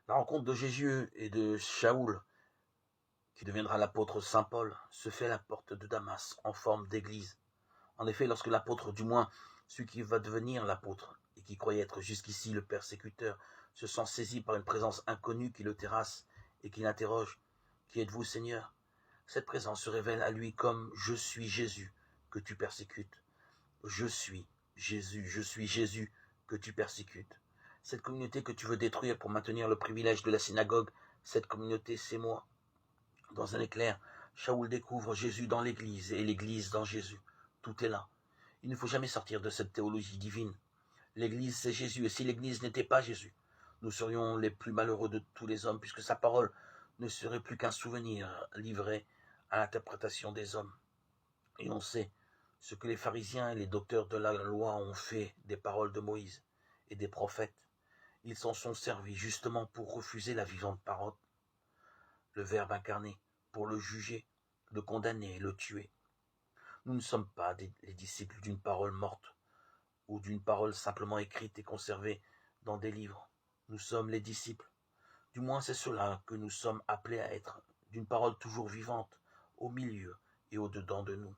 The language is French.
La rencontre de Jésus et de Shaoul, qui deviendra l'apôtre Saint Paul, se fait à la porte de Damas en forme d'église. En effet, lorsque l'apôtre, du moins celui qui va devenir l'apôtre, et qui croyait être jusqu'ici le persécuteur, se sent saisi par une présence inconnue qui le terrasse et qui l'interroge. « Qui êtes-vous, Seigneur ?» Cette présence se révèle à lui comme « Je suis Jésus que tu persécutes. Je suis Jésus que tu persécutes. » Cette communauté que tu veux détruire pour maintenir le privilège de la synagogue, cette communauté, c'est moi. Dans un éclair, Shaoul découvre Jésus dans l'Église et l'Église dans Jésus. Tout est là. Il ne faut jamais sortir de cette théologie divine. L'Église, c'est Jésus, et si l'Église n'était pas Jésus, nous serions les plus malheureux de tous les hommes, puisque sa parole ne serait plus qu'un souvenir livré à l'interprétation des hommes. Et on sait ce que les pharisiens et les docteurs de la loi ont fait des paroles de Moïse et des prophètes. Ils s'en sont servis justement pour refuser la vivante parole, le Verbe incarné, pour le juger, le condamner et le tuer. Nous ne sommes pas les disciples d'une parole morte ou d'une parole simplement écrite et conservée dans des livres. Nous sommes les disciples. Du moins c'est cela que nous sommes appelés à être, d'une parole toujours vivante, au milieu et au-dedans de nous.